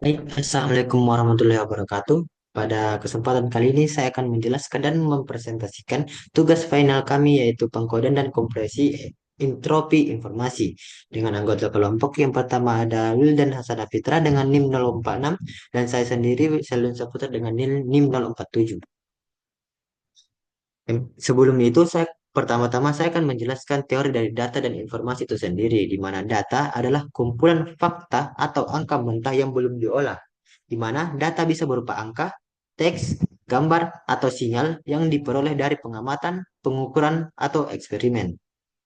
Baik, Assalamualaikum warahmatullahi wabarakatuh. Pada kesempatan kali ini saya akan menjelaskan dan mempresentasikan tugas final kami yaitu pengkodean dan kompresi entropi informasi dengan anggota kelompok yang pertama ada Wildan Hasan Fitra dengan NIM 046 dan saya sendiri Selun Saputra dengan NIM 047. Sebelum itu pertama-tama saya akan menjelaskan teori dari data dan informasi itu sendiri, di mana data adalah kumpulan fakta atau angka mentah yang belum diolah, di mana data bisa berupa angka, teks, gambar, atau sinyal yang diperoleh dari pengamatan, pengukuran, atau eksperimen.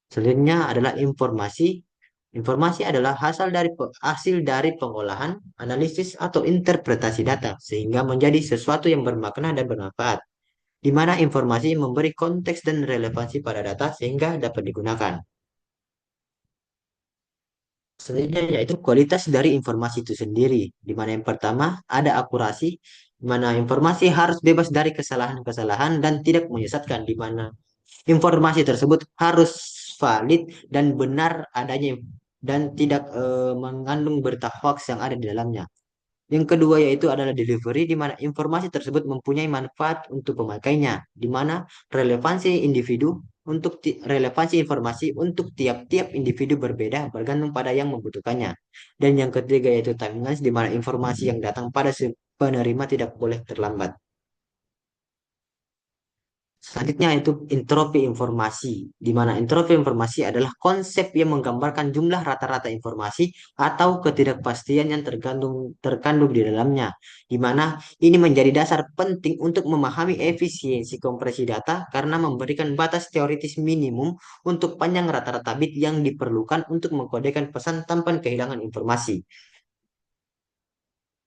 Selanjutnya adalah informasi. Informasi adalah hasil dari pengolahan, analisis, atau interpretasi data, sehingga menjadi sesuatu yang bermakna dan bermanfaat di mana informasi memberi konteks dan relevansi pada data sehingga dapat digunakan. Selanjutnya yaitu kualitas dari informasi itu sendiri, di mana yang pertama ada akurasi, di mana informasi harus bebas dari kesalahan-kesalahan dan tidak menyesatkan, di mana informasi tersebut harus valid dan benar adanya dan tidak mengandung berita hoax yang ada di dalamnya. Yang kedua yaitu adalah delivery, di mana informasi tersebut mempunyai manfaat untuk pemakainya, di mana relevansi informasi untuk tiap-tiap individu berbeda bergantung pada yang membutuhkannya. Dan yang ketiga yaitu timelines, di mana informasi yang datang pada si penerima tidak boleh terlambat. Selanjutnya itu entropi informasi, di mana entropi informasi adalah konsep yang menggambarkan jumlah rata-rata informasi atau ketidakpastian yang terkandung di dalamnya, di mana ini menjadi dasar penting untuk memahami efisiensi kompresi data karena memberikan batas teoritis minimum untuk panjang rata-rata bit yang diperlukan untuk mengkodekan pesan tanpa kehilangan informasi.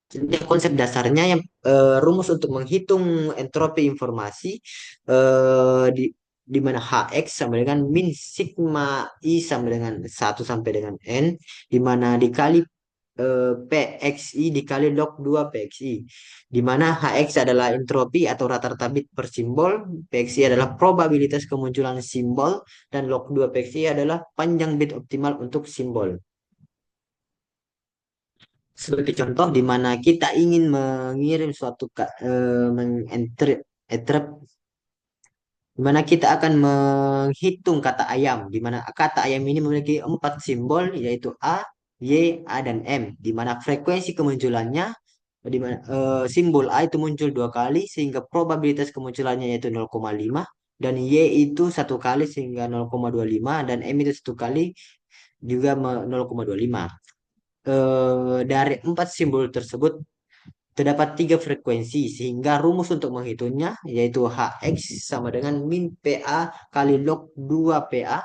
Jadi konsep dasarnya yang rumus untuk menghitung entropi informasi di mana Hx sama dengan min sigma I sama dengan 1 sampai dengan N, di mana dikali PXI dikali log 2 PXI, di mana Hx adalah entropi atau rata-rata bit per simbol, PXI adalah probabilitas kemunculan simbol, dan log 2 PXI adalah panjang bit optimal untuk simbol. Sebagai contoh, di mana kita ingin mengirim suatu di mana kita akan menghitung kata ayam, di mana kata ayam ini memiliki 4 simbol yaitu A, Y, A, dan M, di mana frekuensi kemunculannya, di mana simbol A itu muncul 2 kali sehingga probabilitas kemunculannya yaitu 0,5, dan Y itu 1 kali sehingga 0,25, dan M itu 1 kali juga 0,25. Dari 4 simbol tersebut terdapat 3 frekuensi sehingga rumus untuk menghitungnya yaitu Hx sama dengan min PA kali log 2 PA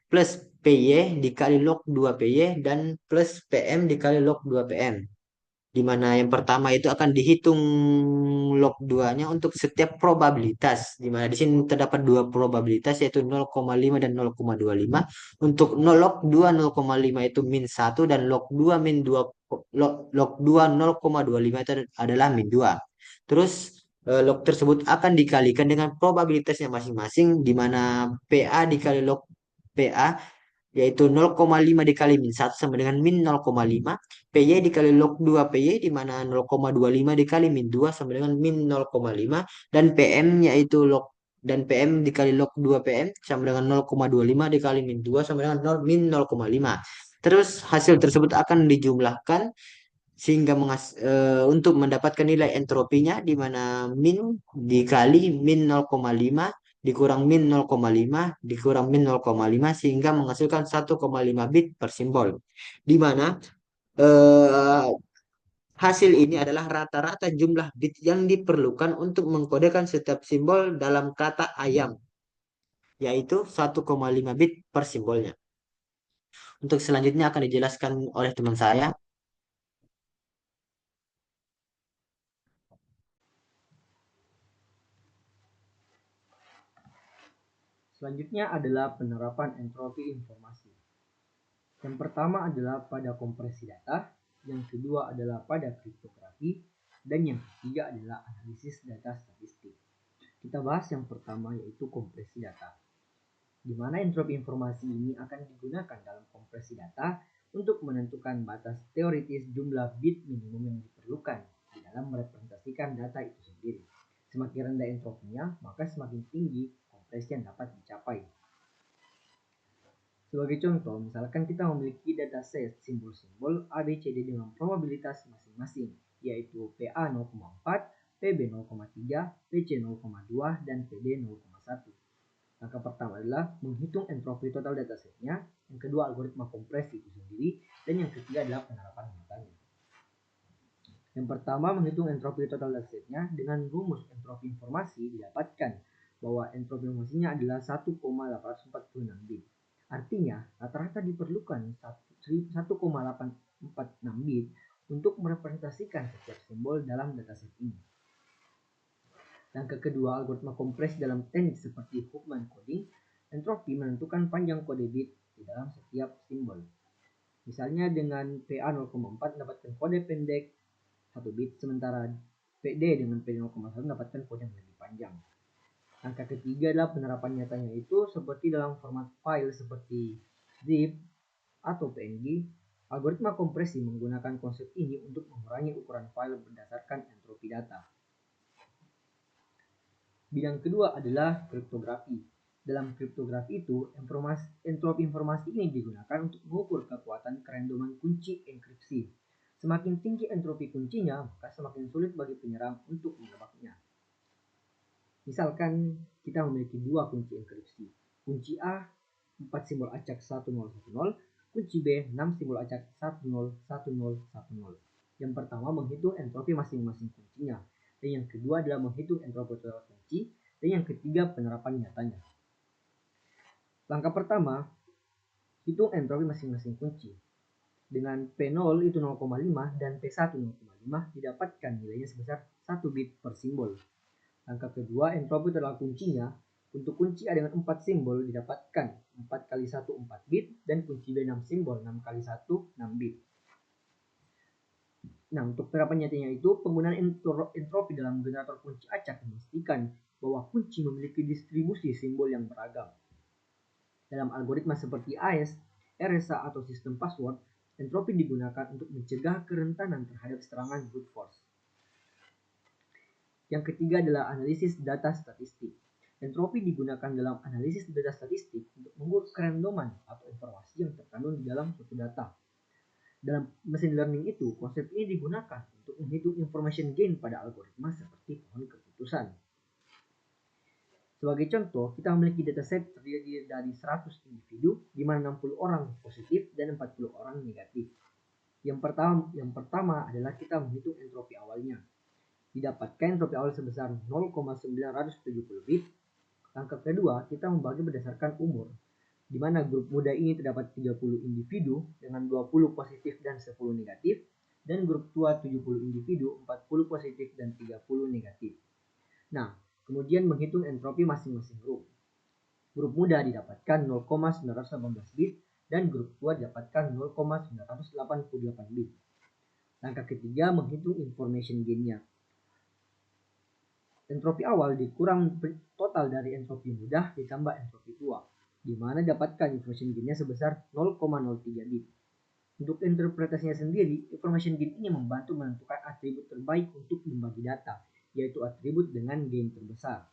plus PY dikali log 2 PY dan plus PM dikali log 2 PM. Di mana yang pertama itu akan dihitung log 2-nya untuk setiap probabilitas. Di mana di sini terdapat 2 probabilitas yaitu 0,5 dan 0,25. Untuk log 2 0,5 itu min 1 dan log 2 min 2 log 2 0,25 itu adalah min 2. Terus log tersebut akan dikalikan dengan probabilitasnya masing-masing, di mana PA dikali log PA yaitu 0,5 dikali min 1 sama dengan min 0,5. PY dikali log 2 PY, di mana 0,25 dikali min 2 sama dengan min 0,5, dan PM yaitu PM dikali log 2 PM sama dengan 0,25 dikali min 2 sama dengan min 0,5. Terus hasil tersebut akan dijumlahkan sehingga untuk mendapatkan nilai entropinya, di mana min dikali min 0,5 dikurang min 0,5 dikurang min 0,5 sehingga menghasilkan 1,5 bit per simbol, di mana eh, hasil ini adalah rata-rata jumlah bit yang diperlukan untuk mengkodekan setiap simbol dalam kata ayam, yaitu 1,5 bit per simbolnya. Untuk selanjutnya akan dijelaskan oleh teman saya. Selanjutnya adalah penerapan entropi informasi. Yang pertama adalah pada kompresi data, yang kedua adalah pada kriptografi, dan yang ketiga adalah analisis data statistik. Kita bahas yang pertama yaitu kompresi data, di mana entropi informasi ini akan digunakan dalam kompresi data untuk menentukan batas teoritis jumlah bit minimum yang diperlukan diperlukan di dalam merepresentasikan data itu sendiri. Semakin rendah entropinya, maka semakin tinggi kompresi yang dapat dicapai. Sebagai contoh, misalkan kita memiliki dataset simbol-simbol ABCD dengan probabilitas masing-masing, yaitu PA 0,4, PB 0,3, PC 0,2, dan PD 0,1. Langkah pertama adalah menghitung entropi total datasetnya, yang kedua algoritma kompresi itu sendiri, dan yang ketiga adalah penerapan metodenya. Yang pertama, menghitung entropi total datasetnya dengan rumus entropi informasi didapatkan bahwa entropi informasinya adalah 1,846 bit. Artinya, rata-rata diperlukan 1,846 bit untuk merepresentasikan setiap simbol dalam dataset ini. Langkah kedua, algoritma kompresi dalam teknik seperti Huffman coding, entropi menentukan panjang kode bit di dalam setiap simbol. Misalnya dengan PA 0,4 mendapatkan kode pendek 1 bit, sementara PD dengan PD 0,1 mendapatkan kode yang lebih panjang. Angka ketiga adalah penerapan nyatanya, itu seperti dalam format file seperti zip atau PNG. Algoritma kompresi menggunakan konsep ini untuk mengurangi ukuran file berdasarkan entropi data. Bidang kedua adalah kriptografi. Dalam kriptografi itu, entropi informasi ini digunakan untuk mengukur kekuatan kerandoman kunci enkripsi. Semakin tinggi entropi kuncinya, maka semakin sulit bagi penyerang untuk menebaknya. Misalkan kita memiliki dua kunci enkripsi. Kunci A 4 simbol acak 1010, kunci B 6 simbol acak 101010. Yang pertama menghitung entropi masing-masing kuncinya, dan yang kedua adalah menghitung entropi total kunci, dan yang ketiga penerapan nyatanya. Langkah pertama, hitung entropi masing-masing kunci. Dengan P0 itu 0,5 dan P1 0,5 didapatkan nilainya sebesar 1 bit per simbol. Langkah kedua, entropi total kuncinya. Untuk kunci A dengan 4 simbol didapatkan 4 kali 1 4 bit, dan kunci B 6 simbol 6 kali 1 6 bit. Nah, untuk penerapan nyatanya itu, penggunaan entropi dalam generator kunci acak memastikan bahwa kunci memiliki distribusi simbol yang beragam. Dalam algoritma seperti AES, RSA atau sistem password, entropi digunakan untuk mencegah kerentanan terhadap serangan brute force. Yang ketiga adalah analisis data statistik. Entropi digunakan dalam analisis data statistik untuk mengukur kerandoman atau informasi yang terkandung di dalam suatu data. Dalam machine learning itu, konsep ini digunakan untuk menghitung information gain pada algoritma seperti pohon keputusan. Sebagai contoh, kita memiliki dataset terdiri dari 100 individu, di mana 60 orang positif dan 40 orang negatif. Yang pertama adalah kita menghitung entropi awalnya. Didapatkan entropi awal sebesar 0,970 bit. Langkah kedua, kita membagi berdasarkan umur, di mana grup muda ini terdapat 30 individu dengan 20 positif dan 10 negatif, dan grup tua 70 individu, 40 positif dan 30 negatif. Nah, kemudian menghitung entropi masing-masing grup. Grup muda didapatkan 0,918 bit dan grup tua didapatkan 0,988 bit. Langkah ketiga, menghitung information gain-nya. Entropi awal dikurang total dari entropi muda ditambah entropi tua, di mana dapatkan information gain-nya sebesar 0,03 bit. Untuk interpretasinya sendiri, information gain ini membantu menentukan atribut terbaik untuk membagi data, yaitu atribut dengan gain terbesar.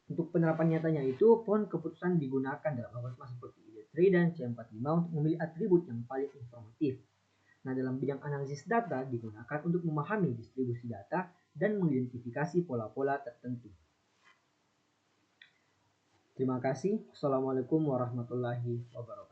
Untuk penerapan nyatanya itu, pohon keputusan digunakan dalam algoritma seperti ID3 dan C45 untuk memilih atribut yang paling informatif. Nah, dalam bidang analisis data digunakan untuk memahami distribusi data dan mengidentifikasi pola-pola tertentu. Terima kasih. Assalamualaikum warahmatullahi wabarakatuh.